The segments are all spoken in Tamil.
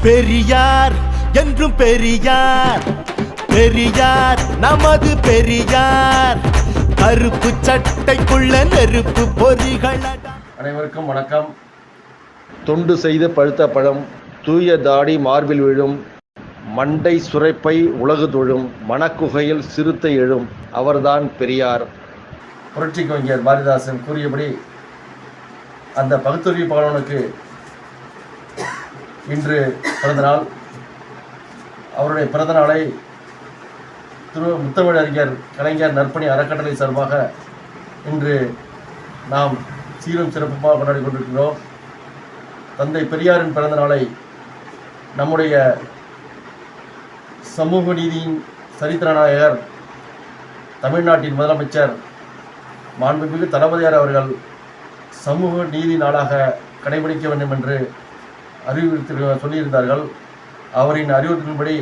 பெரியார் என்றும் பெரியார், பெரியார் நமது பெரியார், கருப்பு சட்டைக்குள்ள நெருப்பு பொறிகள். அனைவருக்கும் வணக்கம். தொண்டு செய்து பழுத்த பழம், தூய தாடி மார்பில் விழும், மண்டை சுரைப்பை உலகு தொழும், மணக்குகையில் சிறுத்தை எழும், அவர்தான் பெரியார். புரட்சி கவிஞர் பாரதிதாசன் கூறியபடி அந்த பகுத்தறிவு பகலவனுக்கு இன்று பிறந்தநாள். அவருடைய பிறந்தநாளை முத்தமிழறிஞர் கலைஞர் நற்பணி அறக்கட்டளை சார்பாக இன்று நாம் சீரும் சிறப்புமாக கொண்டாடி கொண்டிருக்கிறோம். தந்தை பெரியாரின் பிறந்தநாளை நம்முடைய சமூக நீதியின் சரித்திர நாயகர், தமிழ்நாட்டின் முதலமைச்சர் மாண்புமிகு தளபதியார் அவர்கள் சமூக நீதி நாளாக கடைபிடிக்க வேண்டும் என்று சொல்லியிருந்தார்கள். அவரின் அறிவுறுத்தலின்படி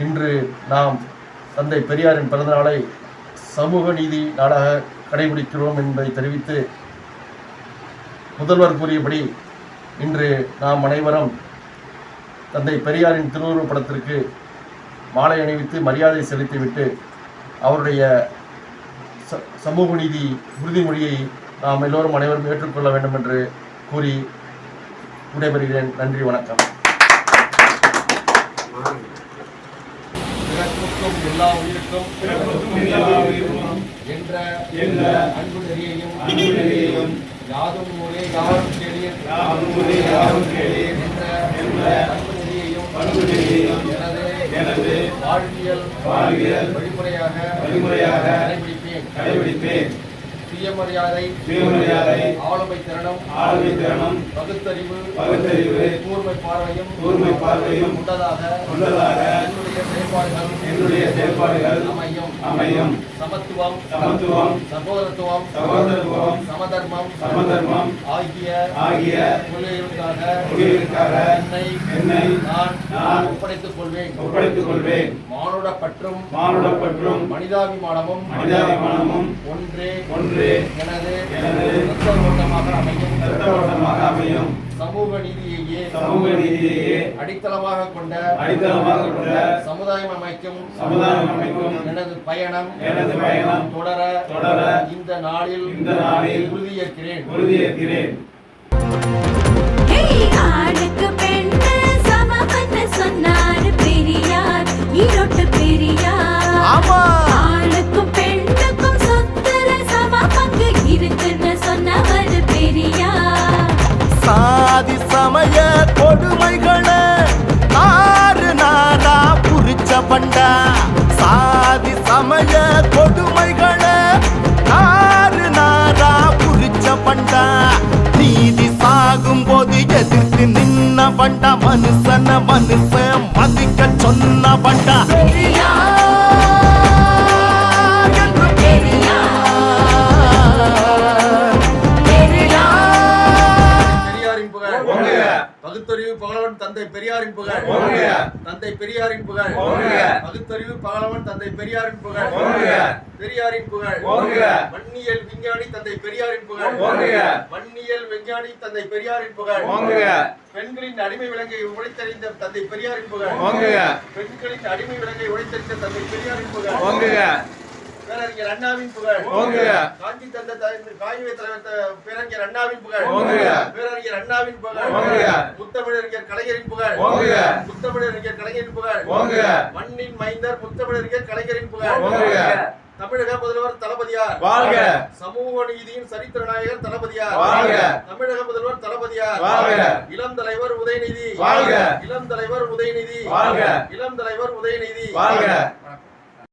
இன்று நாம் தந்தை பெரியாரின் பிறந்தநாளை சமூக நீதி நாளாக கடைபிடிக்கிறோம் என்பதை தெரிவித்து, முதல்வர் கூறியபடி இன்று நாம் அனைவரும் தந்தை பெரியாரின் திருவுருவப் படத்திற்கு மாலை அணிவித்து மரியாதை செலுத்திவிட்டு அவருடைய சமூக நீதி உறுதிமொழியை நாம் எல்லோரும் அனைவரும் ஏற்றுக்கொள்ள வேண்டும் என்று கூறி விடைபெறுகிறேன். நன்றி, வணக்கம். பிறப்புக்கும் எல்லா உயிருக்கும் என்ற அன்பு நெறியையும் யாதும் ஊரே யாரும் கேளீர் என்ற அன்பு நெறியையும் எனது வாழ்வியல் வழிமுறையாக கடைபிடிப்பேன். சுயமரியாதை, ஆளுமை திறனும், பகுத்தறிவு, கூர்மை பார்வையும் உள்ளதாக என்னுடைய செயல்பாடுகள் அமையும். சமத்துவம், சகோதரத்துவம், சமதர்மம் ஆகிய கொள்கைகளுக்காக என்னை நான் ஒப்படைத்துக் கொள்வேன். மானுடப்பற்றும் மனிதாபிமானமும் ஒன்றே எனது ஓட்டமாக அமையும். சமூக நீதியையே அடித்தளமாக கொண்ட சமுதாயம் அமைக்கும் எனது பயணம் தொடர இந்த நாளில் உறுதியேற்கிறேன். சாதி சமய கொடுமைகளை நாரா புரிச்ச பண்டா, சாதி சமய கொடுமைகளை நாரா புரிச்ச பண்டா, நீதி சாகும் போது எதிர்த்து நின்ன பண்டா, மனுஷன் மதிக்க சொன்ன பண்டா. பகுத்தறிவு பகலவன் தந்தை பெரியாரின் புகழ். தந்தை பெரியாரின் புகழ். பகுத்தறிவு பகலவன் தந்தை பெரியாரின் புகழ். பெரியாரின் புகழ். மண்ணியல் விஞ்ஞானி தந்தை பெரியாரின் புகழ். மண்ணியல் விஞ்ஞானி தந்தை பெரியாரின் புகழ். பெண்களின் அடிமை விலங்கை உடைத்தறிந்த தந்தை பெரியாரின் புகழ். பெண்களின் அடிமை விலங்கை உடைத்தறிந்த தந்தை பெரியாரின் புகழ். பேரறிஞர் அண்ணாவின் புகழ். காஞ்சி தந்த காய்வே தலைவர் பேரறிஞர் அண்ணாவின் புகழ். பேரறிஞர் அண்ணாவின் புகழ். முத்தமிழறிஞர் கலைஞரின் புகழ். முத்தமிழறிஞர் கலைஞரின் புகழ். மண்ணின் மைந்தர் முத்தமிழறிஞர் கலைஞரின் புகழ். தமிழக முதல்வர் தளபதியார் வாழ்க. சமூக நீதியின் சரித்திர நாயகர் தளபதியார் வாழ்க. தமிழக முதல்வர் தளபதியார் வாழ்க. இளம் தலைவர் உதயநிதி வாழ்க. இளம் தலைவர் உதயநிதி வாழ்க. இளம் தலைவர் உதயநிதி வாழ்க.